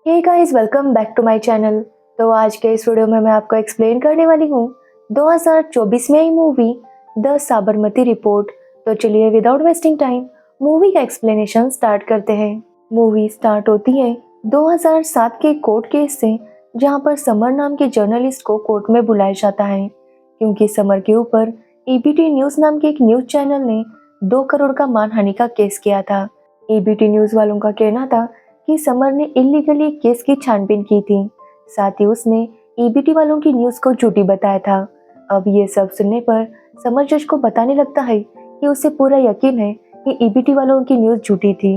Hey guys, welcome back to my channel. तो आज के इस वीडियो में मैं आपको एक्सप्लेन करने वाली हूँ 2024 में आई मूवी द साबरमती रिपोर्ट। तो चलिए विदाउट वेस्टिंग टाइम मूवी का एक्सप्लेनेशन स्टार्ट करते हैं। मूवी स्टार्ट होती है 2007 के कोर्ट केस से, जहाँ पर समर नाम के जर्नलिस्ट को कोर्ट में बुलाया जाता है क्योंकि समर के ऊपर एबीटी न्यूज नाम के एक न्यूज चैनल ने 2 करोड़ का मानहानि का केस किया था। एबीटी न्यूज वालों का कहना था कि समर ने इलीगली केस की छानबीन की थी, साथ ही उसने ईबीटी वालों की न्यूज को झूठी बताया था। अब ये सब सुनने पर समर जज को बताने लगता है कि उसे पूरा यकीन है कि ईबीटी वालों की न्यूज झूठी थी।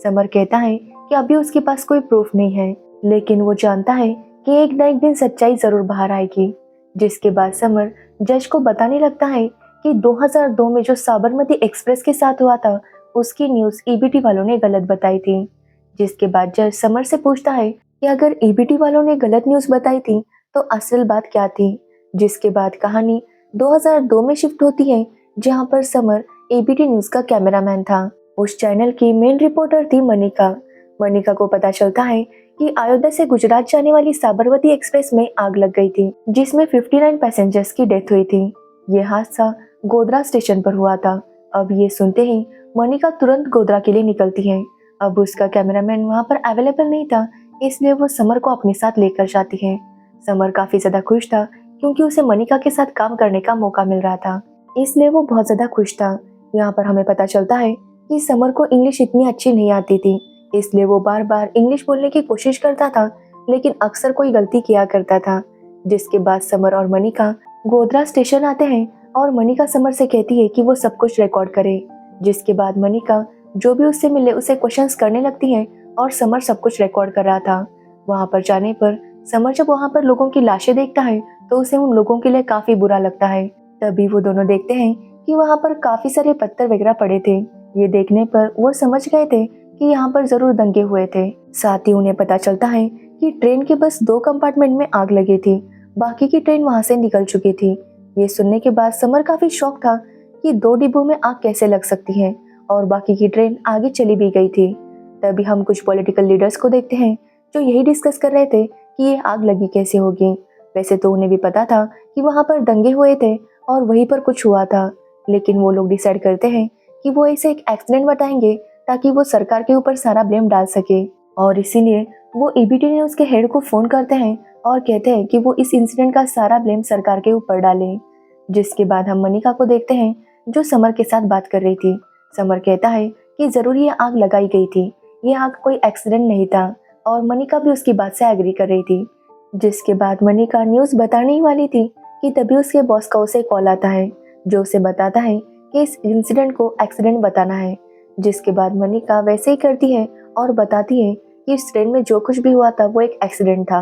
समर कहता है कि अभी उसके पास कोई प्रूफ नहीं है, लेकिन वो जानता है कि एक ना एक दिन सच्चाई जरूर बाहर आएगी। जिसके बाद समर जज को बताने लगता है कि 2002 में जो साबरमती एक्सप्रेस के साथ हुआ था, उसकी न्यूज ईबीटी वालों ने गलत बताई थी। जिसके बाद जज समर से पूछता है कि अगर ईबीटी वालों ने गलत न्यूज बताई थी तो असल बात क्या थी। जिसके बाद कहानी 2002 में शिफ्ट होती है, जहां पर समर एबीटी न्यूज का कैमरामैन था। उस चैनल की मेन रिपोर्टर थी मनिका। मनिका को पता चलता है कि अयोध्या से गुजरात जाने वाली साबरमती एक्सप्रेस में आग लग गई थी, जिसमें 59 पैसेंजर्स की डेथ हुई थी। ये हादसा गोधरा स्टेशन पर हुआ था। अब ये सुनते ही मनिका तुरंत गोधरा के लिए निकलती है। अब उसका कैमरामैन वहां पर अवेलेबल नहीं था, इसलिए वो समर को अपने साथ लेकर जाती है। समर काफी ज्यादा खुश था क्योंकि उसे मनिका के साथ काम करने का मौका मिल रहा था, इसलिए वो बहुत ज्यादा खुश था। यहाँ पर हमें पता चलता है कि समर को इंग्लिश इतनी अच्छी नहीं आती थी, इसलिए वो बार बार इंग्लिश बोलने की कोशिश करता था, लेकिन अक्सर कोई गलती किया करता था। जिसके बाद समर और मनिका गोधरा स्टेशन आते हैं और मनिका समर से कहती है कि वो सब कुछ रिकॉर्ड करे। जिसके बाद मनिका जो भी उससे मिले उसे क्वेश्चंस करने लगती है और समर सब कुछ रिकॉर्ड कर रहा था। वहां पर जाने पर समर जब वहां पर लोगों की लाशें देखता है तो उसे उन लोगों के लिए काफी बुरा लगता है। तभी वो दोनों देखते हैं कि वहां पर काफी सारे पत्थर वगैरह पड़े थे। ये देखने पर वो समझ गए थे कि यहाँ पर जरूर दंगे हुए थे। साथ ही उन्हें पता चलता है कि ट्रेन के बस 2 कंपार्टमेंट में आग लगी थी, बाकी की ट्रेन वहां से निकल चुकी थी। ये सुनने के बाद समर काफी शॉक था कि 2 डिब्बों में आग कैसे लग सकती है और बाकी की ट्रेन आगे चली भी गई थी। तभी हम कुछ पॉलिटिकल लीडर्स को देखते हैं जो यही डिस्कस कर रहे थे कि ये आग लगी कैसे होगी। वैसे तो उन्हें भी पता था कि वहां पर दंगे हुए थे और वहीं पर कुछ हुआ था, लेकिन वो लोग डिसाइड करते हैं कि वो इसे एक एक्सीडेंट बताएंगे ताकि वो सरकार के ऊपर सारा ब्लेम डाल सके। और इसीलिए वो ईबीटी न्यूज के हेड को फोन करते हैं और कहते हैं कि वो इस इंसिडेंट का सारा ब्लेम सरकार के ऊपर डाले। जिसके बाद हम मनिका को देखते हैं जो समर के साथ बात कर रही थी। समर कहता है कि जरूर ये आग लगाई गई थी, ये आग कोई एक्सीडेंट नहीं था, और मनिका भी उसकी बात से एग्री कर रही थी। जिसके बाद मनिका न्यूज बताने ही वाली थी कि तभी उसके बॉस का उसे कॉल आता है, जो उसे बताता है कि इस इंसिडेंट को एक्सीडेंट बताना है। जिसके बाद मनिका वैसे ही करती है और बताती है कि इस ट्रेन में जो कुछ भी हुआ था वो एक एक्सीडेंट था।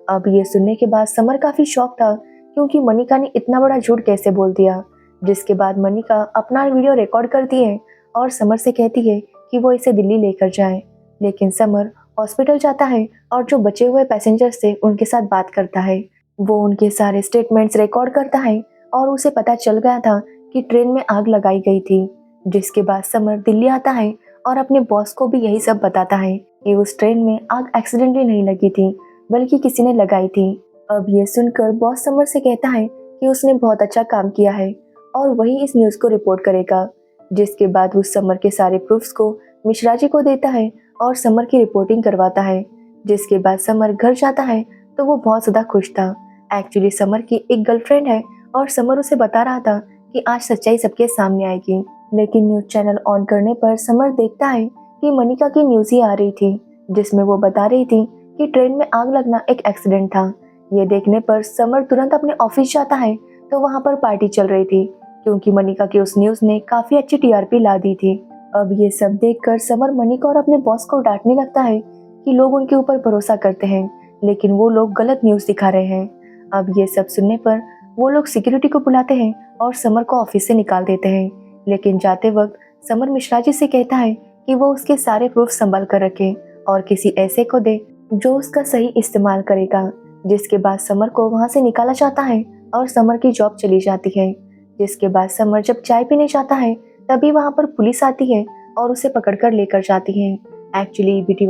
अब ये सुनने के बाद समर काफी शॉक था क्योंकि मनिका ने इतना बड़ा झूठ कैसे बोल दिया। जिसके बाद मनिका अपना वीडियो रिकॉर्ड करती है और समर से कहती है कि वो इसे दिल्ली लेकर जाए, लेकिन समर हॉस्पिटल जाता है और जो बचे हुए पैसेंजर्स थे उनके साथ बात करता है। वो उनके सारे स्टेटमेंट्स रिकॉर्ड करता है और उसे पता चल गया था कि ट्रेन में आग लगाई गई थी। जिसके बाद समर दिल्ली आता है और अपने बॉस को भी यही सब बताता है कि उस ट्रेन में आग एक्सीडेंटली नहीं लगी थी, बल्कि किसी ने लगाई थी। अब ये सुनकर बॉस समर से कहता है कि उसने बहुत अच्छा काम किया है और वही इस न्यूज को रिपोर्ट करेगा। जिसके बाद वो समर के सारे प्रूफ्स को मिश्रा जी को देता है और समर की रिपोर्टिंग करवाता है। जिसके बाद समर घर जाता है तो वो बहुत ज्यादा खुश था। एक्चुअली समर की एक गर्लफ्रेंड है और समर उसे बता रहा था कि आज सच्चाई सबके सामने आएगी। लेकिन न्यूज चैनल ऑन करने पर समर देखता है कि मनिका की न्यूज ही आ रही थी, जिसमें वो बता रही थी कि ट्रेन में आग लगना एक एक्सीडेंट था। ये देखने पर समर तुरंत अपने ऑफिस जाता है तो वहां पर पार्टी चल रही थी क्योंकि मनिका की उस न्यूज ने काफी अच्छी टीआरपी ला दी थी। अब ये सब देखकर समर मनिका और अपने बॉस को डांटने लगता है कि लोग उनके ऊपर भरोसा करते हैं, लेकिन वो लोग गलत न्यूज दिखा रहे हैं। अब ये सब सुनने पर वो लोग सिक्योरिटी को बुलाते हैं और समर को ऑफिस से निकाल देते हैं। लेकिन जाते वक्त समर मिश्रा जी से कहता है कि वो उसके सारे प्रूफ संभाल कर रखे और किसी ऐसे को दे जो उसका सही इस्तेमाल करेगा। जिसके बाद समर को वहां से निकाला जाता है और समर की जॉब चली जाती है। जिसके बाद समर जब चाय पीने जाता है तभी वहां पर पुलिस आती है और उसे पकड़कर लेकर जाती है। एक्चुअली ईबीटी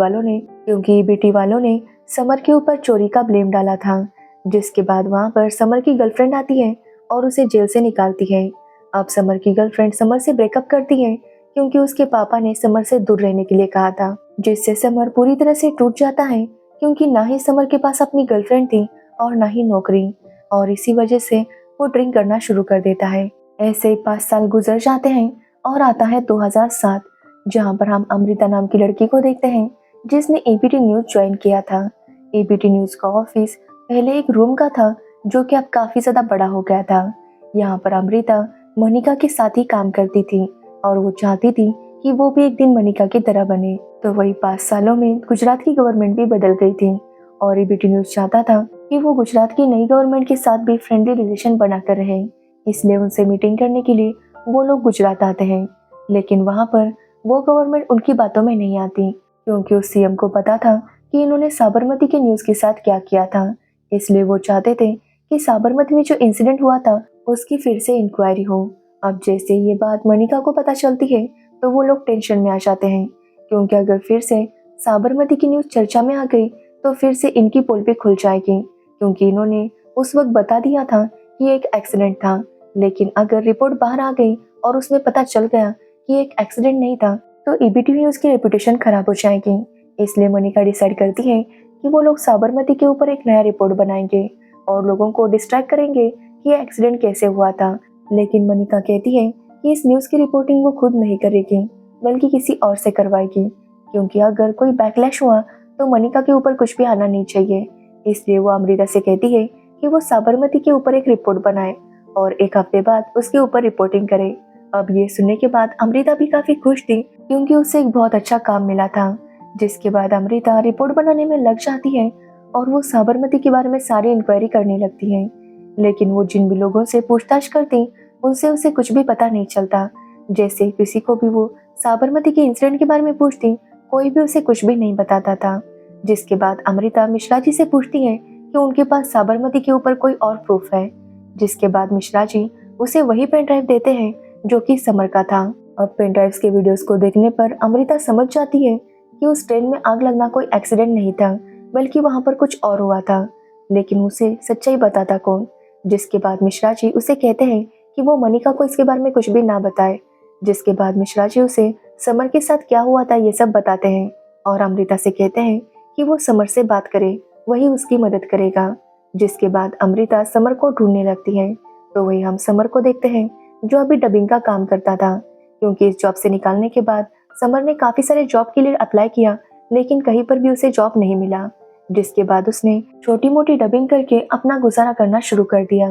वालों ने समर के ऊपर चोरी का ब्लेम डाला था। जिसके बाद वहाँ पर समर की गर्लफ्रेंड आती है और उसे जेल से निकालती है। अब समर की गर्लफ्रेंड समर से ब्रेकअप करती है क्योंकि उसके पापा ने समर से दूर रहने के लिए कहा था, जिससे समर पूरी तरह से टूट जाता है क्योंकि ना ही समर के पास अपनी गर्लफ्रेंड थी और ना ही नौकरी, और इसी वजह से वो ड्रिंक करना शुरू कर देता है। ऐसे ही 5 साल गुजर जाते हैं और आता है 2007, जहाँ पर हम अमृता नाम की लड़की को देखते हैं जिसने एबीटी न्यूज ज्वाइन किया था। एबीटी न्यूज का ऑफिस पहले एक रूम का था जो कि अब काफी ज्यादा बड़ा हो गया था। यहाँ पर अमृता मनिका के साथ ही काम करती थी और वो चाहती थी कि वो भी एक दिन मनिका की तरह बने। तो वही 5 सालों में गुजरात की गवर्नमेंट भी बदल गई थी और एबीटी न्यूज चाहता था कि वो गुजरात की नई गवर्नमेंट के साथ भी फ्रेंडली रिलेशन बनाकर रहे। इसलिए उनसे मीटिंग करने के लिए वो लोग गुजरात आते हैं, लेकिन वहाँ पर वो गवर्नमेंट उनकी बातों में नहीं आती क्योंकि उस सीएम को पता था कि इन्होंने साबरमती के न्यूज के साथ क्या किया था। इसलिए वो चाहते थे कि साबरमती में जो इंसिडेंट हुआ था उसकी फिर से इंक्वायरी हो। अब जैसे ये बात मनिका को पता चलती है तो वो लोग टेंशन में आ जाते हैं क्योंकि अगर फिर से साबरमती की न्यूज चर्चा में आ गई तो फिर से इनकी पोल भी खुल जाएगी, क्योंकि इन्होंने उस वक्त बता दिया था कि एक एक्सीडेंट था। लेकिन अगर रिपोर्ट बाहर आ गई और उसमें पता चल गया कि एक एक्सीडेंट नहीं था तो एबीटी न्यूज की रेपुटेशन खराब हो जाएगी। इसलिए मनिका डिसाइड करती है कि वो लोग साबरमती के ऊपर एक नया रिपोर्ट बनाएंगे और लोगों को डिस्ट्रैक्ट करेंगे कि ये एक्सीडेंट कैसे हुआ था। लेकिन मनिका कहती है कि इस न्यूज की रिपोर्टिंग वो खुद नहीं करेगी बल्कि किसी और से करवाएगी, क्योंकि अगर कोई बैकलैश हुआ तो मनिका के ऊपर कुछ भी आना नहीं चाहिए। इसलिए वो अमृता से कहती है कि वो साबरमती के ऊपर एक रिपोर्ट बनाए और 1 हफ्ते बाद उसके ऊपर रिपोर्टिंग करे। अब ये सुनने के बाद अमृता भी काफी खुश थी क्योंकि उसे एक बहुत अच्छा काम मिला था। जिसके बाद अमृता रिपोर्ट बनाने में लग जाती है और वो साबरमती के बारे में सारी इंक्वायरी करने लगती है। लेकिन वो जिन भी लोगों से पूछताछ करती उनसे उसे कुछ भी पता नहीं चलता। जैसे किसी को भी वो साबरमती के इंसिडेंट के बारे में पूछती, कोई भी उसे कुछ भी नहीं बताता था। जिसके बाद अमृता मिश्रा जी से पूछती है कि उनके पास साबरमती के ऊपर कोई और प्रूफ है। जिसके बाद मिश्रा जी उसे वही पेन ड्राइव देते हैं जो कि समर का था। अब पेन ड्राइव्स के वीडियोस को देखने पर अमृता समझ जाती है कि उस ट्रेन में आग लगना कोई एक्सीडेंट नहीं था बल्कि वहां पर कुछ और हुआ था। लेकिन उसे सच्चाई बताता कौन? जिसके बाद मिश्रा जी उसे कहते हैं कि वो मनिका को इसके बारे में कुछ भी ना बताए। जिसके बाद मिश्रा जी उसे समर के साथ क्या हुआ था ये सब बताते हैं और अमृता से कहते हैं कि वो समर से बात करे, वही उसकी मदद करेगा। जिसके बाद अमृता समर को ढूंढने लगती है तो वही हम समर को देखते हैं जो अभी डबिंग का काम करता था, क्योंकि इस जॉब से निकालने के बाद समर ने काफी सारे जॉब के लिए अप्लाई किया लेकिन कहीं पर भी उसे जॉब नहीं मिला। जिसके बाद उसने छोटी मोटी डबिंग करके अपना गुजारा करना शुरू कर दिया।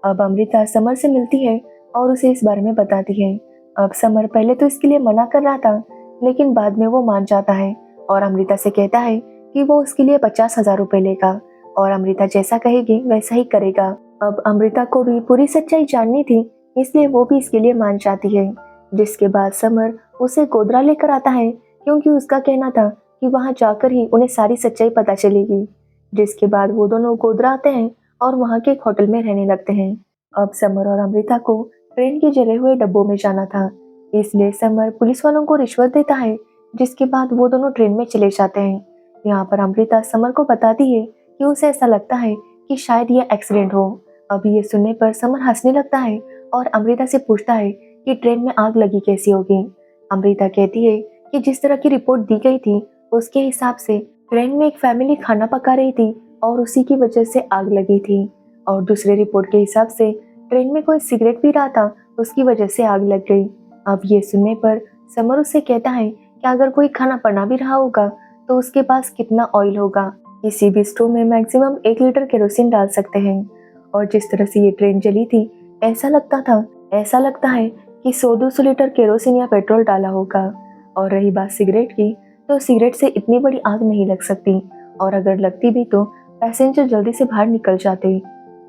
अब अमृता समर से मिलती है और उसे इस बारे में बताती है। अब समर पहले तो इसके लिए मना कर रहा था लेकिन बाद में वो मान जाता है और अमृता से कहता है कि वो उसके लिए 50,000 रुपए लेगा और अमृता जैसा कहेगी वैसा ही करेगा। अब अमृता को भी पूरी सच्चाई जाननी थी इसलिए वो भी इसके लिए मान जाती है। जिसके बाद समर उसे गोधरा लेकर आता है क्योंकि उसका कहना था कि वहां जाकर ही उन्हें सारी सच्चाई पता चलेगी। जिसके बाद वो दोनों गोधरा आते हैं और वहां के एक होटल में रहने लगते हैं। अब समर और अमृता को ट्रेन के जले हुए डब्बों में जाना था, इसलिए समर पुलिस वालों को रिश्वत देता है। जिसके बाद वो दोनों ट्रेन में चले जाते हैं। यहाँ पर अमृता समर को बताती है कि उसे ऐसा लगता है कि शायद ये एक्सीडेंट हो। अब ये सुनने पर समर हंसने लगता है और अमृता से पूछता है कि ट्रेन में आग लगी कैसी होगी। अमृता कहती है कि जिस तरह की रिपोर्ट दी गई थी उसके हिसाब से ट्रेन में एक फैमिली खाना पका रही थी और उसी की वजह से आग लगी थी, और दूसरे रिपोर्ट के हिसाब से ट्रेन में कोई सिगरेट पी रहा था उसकी वजह से आग लग गई। अब ये सुनने पर समर उससे कहता है कि अगर कोई खाना बना भी रहा होगा तो उसके पास कितना ऑयल होगा, किसी भी स्टोव में मैक्सिमम 1 लीटर केरोसिन डाल सकते हैं। और जिस तरह से ये ट्रेन जली थी ऐसा लगता है कि 100-200 लीटर केरोसिन या पेट्रोल डाला होगा। और रही बात सिगरेट की, तो सिगरेट से इतनी बड़ी आग नहीं लग सकती, और अगर लगती भी तो पैसेंजर जल्दी से बाहर निकल जाते।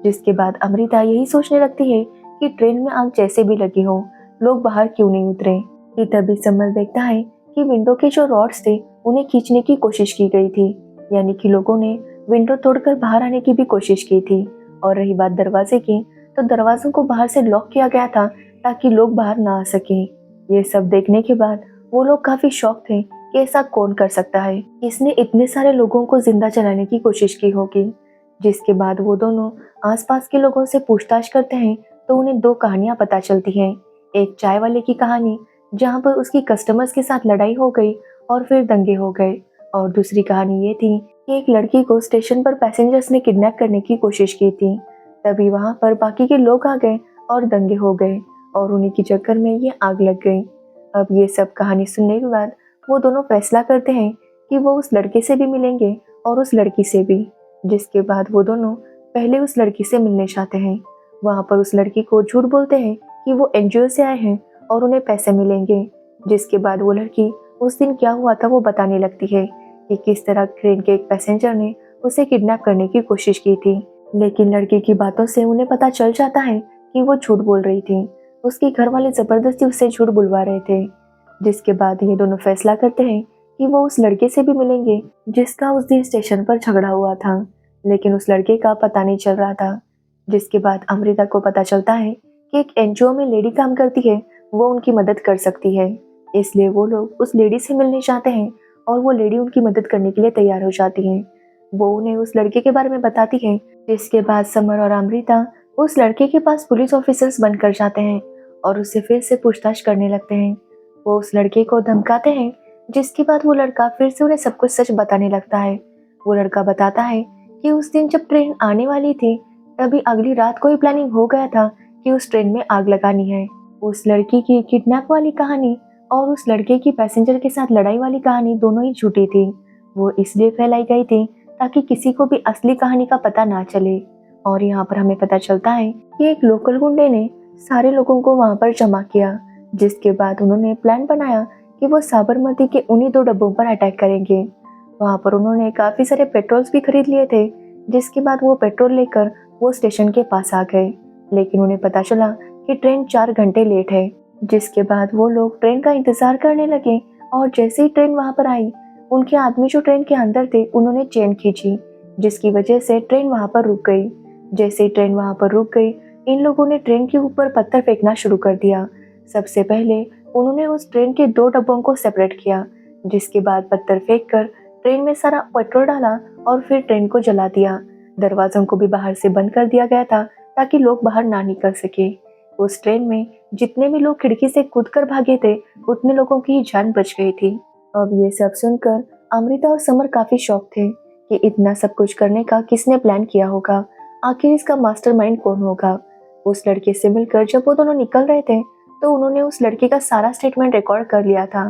जिसके बाद अमृता यही सोचने लगती है कि ट्रेन में आग जैसे भी लगी हो, लोग बाहर क्यों नहीं उतरे। कि तभी समर देखता है कि विंडो के जो रॉड्स थे उन्हें खींचने की कोशिश की गई थी, यानी कि लोगों ने विंडो तोड़कर बाहर आने की भी कोशिश की थी। और रही बात दरवाजे की, तो दरवाजों को बाहर से लॉक किया गया था ताकि लोग बाहर ना आ सके। ये सब देखने के बाद वो लोग काफी शॉक थे कि ऐसा कौन कर सकता है, इसने इतने सारे लोगों को जिंदा जलाने की कोशिश की होगी। जिसके बाद वो दोनों आसपास के लोगों से पूछताछ करते हैं तो उन्हें दो कहानियां पता चलती हैं। एक चाय वाले की कहानी जहां पर उसकी कस्टमर्स के साथ लड़ाई हो गई और फिर दंगे हो गए, और दूसरी कहानी ये थी कि एक लड़की को स्टेशन पर पैसेंजर्स ने किडनैप करने की कोशिश की थी। तभी वहां पर बाकी के लोग आ गए और दंगे हो गए और उन्हीं की चक्कर में ये आग लग गई। अब ये सब कहानी सुनने के बाद वो दोनों फैसला करते हैं कि वो उस लड़के से भी मिलेंगे और उस लड़की से भी। जिसके बाद वो दोनों पहले उस लड़की से मिलने जाते हैं। वहां पर उस लड़की को झूठ बोलते हैं कि वो एनजीओ से आए हैं और उन्हें पैसे मिलेंगे। जिसके बाद वो लड़की उस दिन क्या हुआ था वो बताने लगती है कि किस तरह ट्रेन के एक पैसेंजर ने उसे किडनैप करने की कोशिश की थी। लेकिन लड़की की बातों से उन्हें पता चल जाता है कि वो झूठ बोल रही थी। उसके घर वाले जबरदस्ती उससे झूठ बुलवा रहे थे। जिसके बाद ये दोनों फैसला करते हैं कि वो उस लड़के से भी मिलेंगे जिसका उस दिन स्टेशन पर झगड़ा हुआ था, लेकिन उस लड़के का पता नहीं चल रहा था। जिसके बाद अमृता को पता चलता है कि एक एनजीओ में लेडी काम करती है, वो उनकी मदद कर सकती है। इसलिए वो लोग उस लेडी से मिलने चाहते हैं और वो लेडी उनकी मदद करने के लिए तैयार हो जाती है। वो उन्हें उस लड़के के बारे में बताती है। जिसके बाद समर और अमृता उस लड़के के पास पुलिस ऑफिसर्स बनकर जाते हैं और उससे फिर से पूछताछ करने लगते हैं। वो उस लड़के को धमकाते हैं। जिसके बाद वो लड़का फिर से उन्हें सब कुछ सच बताने लगता है। वो लड़का बताता है कि उस दिन जब ट्रेन आने वाली थी तभी अगली रात को ही प्लानिंग हो गया था कि उस ट्रेन में आग लगानी है। उस लड़की की किडनैप वाली कहानी और उस लड़के की पैसेंजर के साथ लड़ाई वाली कहानी दोनों ही झूठी थी। वो इसलिए फैलाई गई थी ताकि किसी को भी असली कहानी का पता ना चले। और यहाँ पर हमें पता चलता है कि एक लोकल गुंडे ने सारे लोगों को वहां पर जमा किया। जिसके बाद उन्होंने प्लान बनाया कि वो साबरमती के उन्हीं दो डब्बों पर अटैक करेंगे। वहां पर उन्होंने काफी सारे पेट्रोल्स भी खरीद लिए थे। जिसके बाद वो पेट्रोल लेकर वो स्टेशन के पास आ गए, लेकिन उन्हें पता चला कि ट्रेन 4 घंटे लेट है। जिसके बाद वो लोग ट्रेन का इंतजार करने लगे और जैसे ही ट्रेन वहां पर आई, उनके आदमी जो ट्रेन के अंदर थे उन्होंने चेन खींची, जिसकी वजह से ट्रेन वहां पर रुक गई। जैसे ही ट्रेन वहां पर रुक गई, इन लोगों ने ट्रेन के ऊपर पत्थर फेंकना शुरू कर दिया। सबसे पहले उन्होंने उस ट्रेन के 2 डब्बों को सेपरेट किया। जिसके बाद पत्थर फेंक कर ट्रेन में सारा पेट्रोल डाला और फिर ट्रेन को जला दिया। दरवाजों को भी बाहर से बंद कर दिया गया था ताकि लोग बाहर ना निकल सके। उस ट्रेन में जितने भी लोग खिड़की से कूदकर भागे थे उतने लोगों की ही जान बच गई थी। अब ये सब सुनकर अमृता और समर काफी शॉक थे कि इतना सब कुछ करने का किसने प्लान किया होगा, आखिर इसका मास्टरमाइंड कौन होगा। उस लड़के से मिलकर जब वो दोनों निकल रहे थे तो उन्होंने उस लड़के का सारा स्टेटमेंट रिकॉर्ड कर लिया था।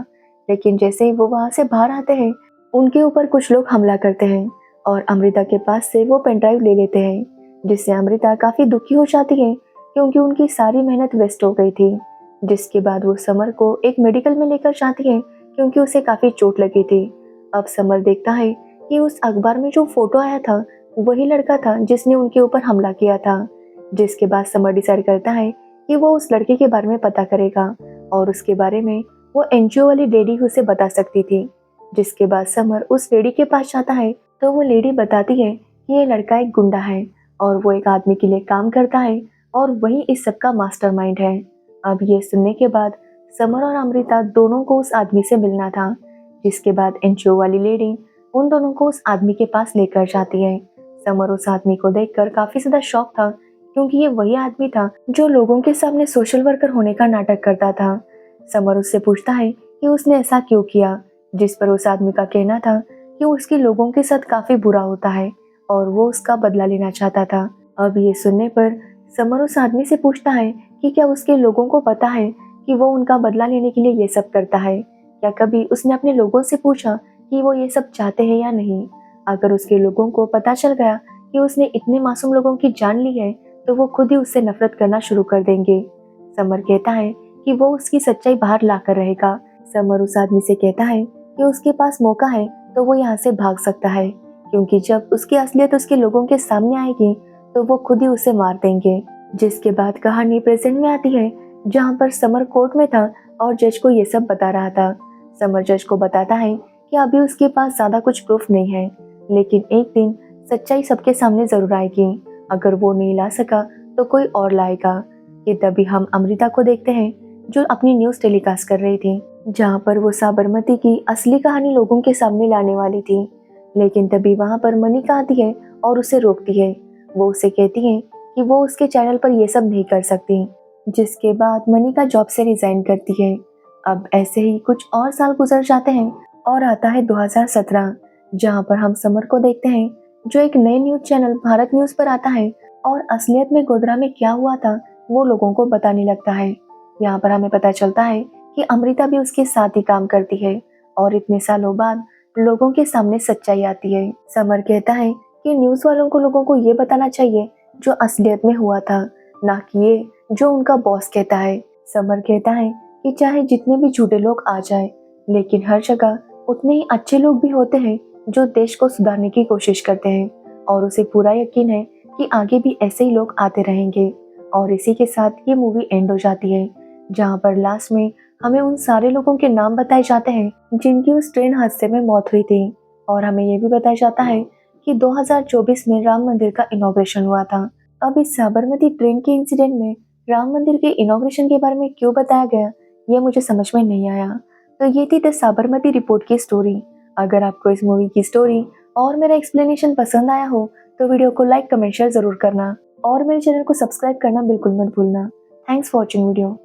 लेकिन जैसे ही वो वहां से बाहर आते हैं, उनके ऊपर कुछ लोग हमला करते हैं और अमृता के पास से वो पेन ड्राइव ले लेते हैं। जिससे अमृता काफी दुखी हो जाती है क्योंकि उनकी सारी मेहनत वेस्ट हो गई थी। जिसके बाद वो समर को एक मेडिकल में लेकर जाती है क्योंकि उसे काफी चोट लगी थी। अब समर देखता है कि उस अखबार में जो फोटो आया था वही लड़का था जिसने उनके ऊपर हमला किया था। जिसके बाद समर डिसाइड करता है कि वो उस लड़के के बारे में पता करेगा और उसके बारे में वो एनजीओ वाली लेडी उसे बता सकती थी। जिसके बाद समर उस लेडी के पास जाता है तो वो लेडी बताती है कि ये लड़का एक गुंडा है और वो एक आदमी के लिए काम करता है और वही इस सब का मास्टरमाइंड है। अब ये सुनने के बाद समर और अमृता दोनों को उस आदमी से मिलना था। जिसके बाद एनजीओ वाली लेडी उन दोनों को उस आदमी के पास लेकर जाती है। समर उस आदमी को देखकर काफी ज्यादा शॉक था क्योंकि ये वही आदमी था जो लोगों के सामने सोशल वर्कर होने का नाटक करता था। समर उससे पूछता है कि उसने ऐसा क्यों किया, जिस पर उस आदमी का कहना था कि उसके लोगों के साथ काफी बुरा होता है और वो उसका बदला लेना चाहता था। अब ये सुनने पर समर उस आदमी से पूछता है कि क्या उसके लोगों को पता है कि वो उनका बदला लेने के लिए ये सब करता है। क्या कभी उसने अपने लोगों से पूछा कि वो ये सब चाहते हैं या नहीं। अगर उसके लोगों को पता चल गया कि उसने इतने मासूम लोगों की जान ली है तो वो खुद ही उससे नफरत करना शुरू कर देंगे। समर कहता है कि वो उसकी सच्चाई बाहर ला कर रहेगा। समर उस आदमी से कहता है कि उसके पास मौका है तो वो यहाँ से भाग सकता है, क्योंकि जब उसकी असलियत उसके लोगों के सामने आएगी तो वो खुद ही उसे मार देंगे। जिसके बाद कहानी प्रेजेंट में आती है जहाँ पर समर कोर्ट में था और जज को ये सब बता रहा था। समर जज को बताता है कि अभी उसके पास ज्यादा कुछ प्रूफ नहीं है, लेकिन एक दिन सच्चाई सबके सामने जरूर आएगी। अगर वो नहीं ला सका तो कोई और लाएगा। कि तभी हम अमृता को देखते हैं जो अपनी न्यूज़ टेलीकास्ट कर रही थी, जहां पर वो साबरमती की असली कहानी लोगों के सामने लाने वाली थी। लेकिन तभी वहां पर मनिका आती है और उसे रोकती है। वो उसे कहती है कि वो उसके चैनल पर ये सब नहीं कर सकती, जिसके बाद मनिका जॉब से रिजाइन करती है। अब ऐसे ही कुछ और साल गुजर जाते हैं और आता है 2017, जहां पर हम समर को देखते हैं, जो एक नए न्यूज चैनल भारत न्यूज पर आता है और असलियत में गोधरा में क्या हुआ था वो लोगों को बताने लगता है। यहाँ पर हमें पता चलता है कि अमृता भी उसके साथ ही काम करती है और इतने सालों बाद लोगों के सामने सच्चाई आती है। समर कहता है कि न्यूज वालों को लोगों को ये बताना चाहिए जो असलियत में हुआ था, ना कि ये जो उनका बॉस कहता है। समर कहता है कि चाहे जितने भी झूठे लोग आ जाए, लेकिन हर जगह उतने ही अच्छे लोग भी होते हैं जो देश को सुधारने की कोशिश करते हैं, और उसे पूरा यकीन है कि आगे भी ऐसे ही लोग आते रहेंगे। और इसी के साथ ये मूवी एंड हो जाती है, जहाँ पर लास्ट में हमें उन सारे लोगों के नाम बताए जाते हैं जिनकी उस ट्रेन हादसे में मौत हुई थी। और हमें ये भी बताया जाता है कि 2024 में राम मंदिर का इनॉग्रेशन हुआ था। अब इस साबरमती ट्रेन के इंसिडेंट में राम मंदिर के इनॉग्रेशन के बारे में क्यों बताया गया, ये मुझे समझ में नहीं आया। तो ये थी द साबरमती रिपोर्ट की स्टोरी। अगर आपको इस मूवी की स्टोरी और मेरा एक्सप्लेनेशन पसंद आया हो तो वीडियो को लाइक, कमेंट, शेयर जरूर करना और मेरे चैनल को सब्सक्राइब करना बिल्कुल मत भूलना। Thanks for watching video.